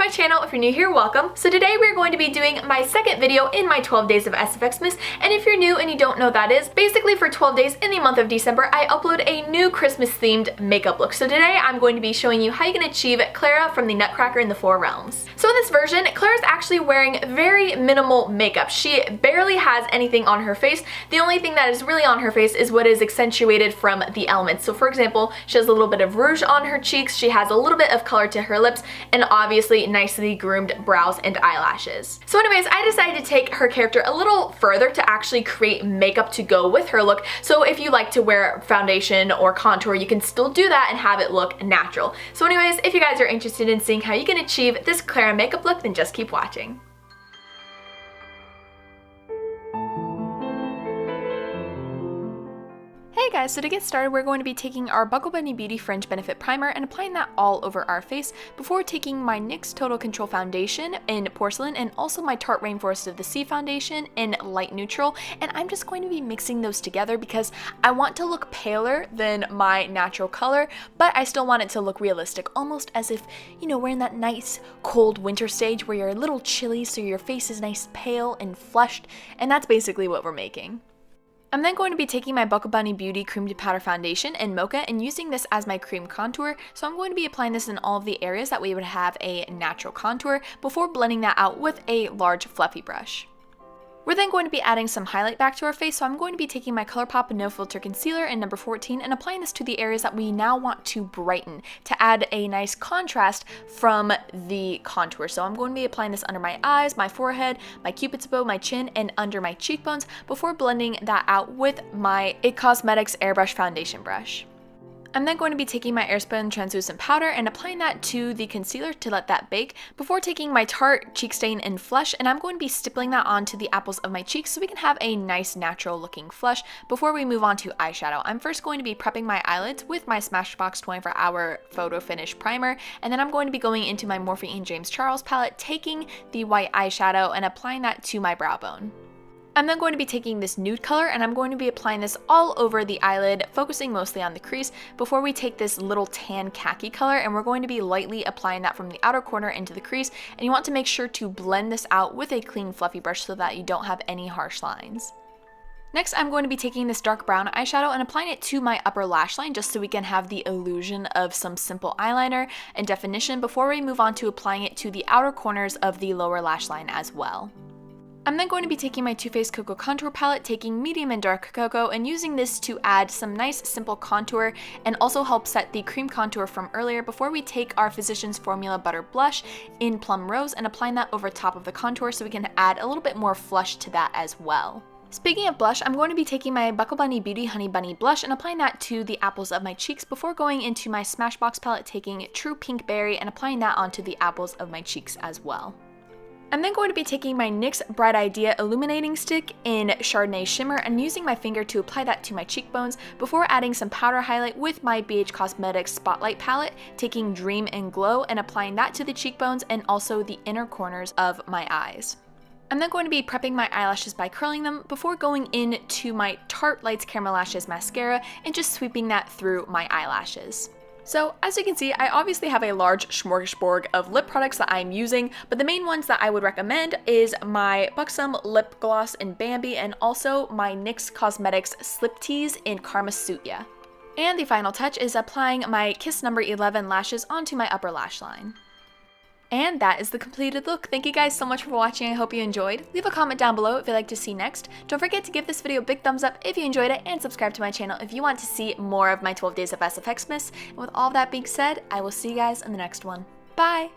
my channel. If you're new here, welcome. So today we're going to be doing my second video in my 12 Days of SFX-mas, and if you're new and you don't know what that is, basically for 12 days in the month of December, I upload a new Christmas themed makeup look. So today I'm going to be showing you how you can achieve Clara from the Nutcracker in the Four Realms. So in this version, Clara's actually wearing very minimal makeup. She barely has anything on her face. The only thing that is really on her face is what is accentuated from the elements. So for example, she has a little bit of rouge on her cheeks, she has a little bit of color to her lips, and obviously nicely groomed brows and eyelashes. So anyways, I decided to take her character a little further to actually create makeup to go with her look. So if you like to wear foundation or contour, you can still do that and have it look natural. So anyways, if you guys are interested in seeing how you can achieve this Clara makeup look, then just keep watching. Hey guys, so to get started, we're going to be taking our Buckle Bunny Beauty Fringe Benefit Primer and applying that all over our face before taking my NYX Total Control Foundation in Porcelain and also my Tarte Rainforest of the Sea Foundation in Light Neutral, and I'm just going to be mixing those together because I want to look paler than my natural color, but I still want it to look realistic, almost as if, you know, we're in that nice cold winter stage where you're a little chilly so your face is nice pale and flushed, and that's basically what we're making. I'm then going to be taking my Buckle Bunny Beauty Cream to Powder Foundation in Mocha and using this as my cream contour, so I'm going to be applying this in all of the areas that we would have a natural contour before blending that out with a large fluffy brush. We're then going to be adding some highlight back to our face, so I'm going to be taking my ColourPop No Filter Concealer in number 14 and applying this to the areas that we now want to brighten to add a nice contrast from the contour. So I'm going to be applying this under my eyes, my forehead, my cupid's bow, my chin, and under my cheekbones before blending that out with my IT Cosmetics Airbrush Foundation brush. I'm then going to be taking my Airspun Translucent Powder and applying that to the concealer to let that bake before taking my Tarte Cheek Stain in Flush, and I'm going to be stippling that onto the apples of my cheeks so we can have a nice natural looking flush before we move on to eyeshadow. I'm first going to be prepping my eyelids with my Smashbox 24-Hour Photo Finish Primer, and then I'm going to be going into my Morphe and James Charles palette, taking the white eyeshadow and applying that to my brow bone. I'm then going to be taking this nude color and I'm going to be applying this all over the eyelid, focusing mostly on the crease, before we take this little tan khaki color and we're going to be lightly applying that from the outer corner into the crease, and you want to make sure to blend this out with a clean fluffy brush so that you don't have any harsh lines. Next, I'm going to be taking this dark brown eyeshadow and applying it to my upper lash line just so we can have the illusion of some simple eyeliner and definition before we move on to applying it to the outer corners of the lower lash line as well. I'm then going to be taking my Too Faced Cocoa Contour Palette, taking medium and dark cocoa, and using this to add some nice simple contour and also help set the cream contour from earlier before we take our Physicians Formula Butter Blush in Plum Rose and applying that over top of the contour so we can add a little bit more flush to that as well. Speaking of blush, I'm going to be taking my Buckle Bunny Beauty Honey Bunny Blush and applying that to the apples of my cheeks before going into my Smashbox palette, taking True Pink Berry and applying that onto the apples of my cheeks as well. I'm then going to be taking my NYX Bright Idea Illuminating Stick in Chardonnay Shimmer and using my finger to apply that to my cheekbones before adding some powder highlight with my BH Cosmetics Spotlight palette, taking Dream and Glow and applying that to the cheekbones and also the inner corners of my eyes. I'm then going to be prepping my eyelashes by curling them before going into my Tarte Lights Camera Lashes mascara and just sweeping that through my eyelashes. So as you can see, I obviously have a large smorgasbord of lip products that I'm using, but the main ones that I would recommend is my Buxom Lip Gloss in Bambi and also my NYX Cosmetics Slip Tease in Karma Suya. And the final touch is applying my Kiss No. 11 lashes onto my upper lash line. And that is the completed look. Thank you guys so much for watching. I hope you enjoyed. Leave a comment down below if you'd like to see next. Don't forget to give this video a big thumbs up if you enjoyed it and subscribe to my channel if you want to see more of my 12 Days of SFX-mas. And with all that being said, I will see you guys in the next one. Bye!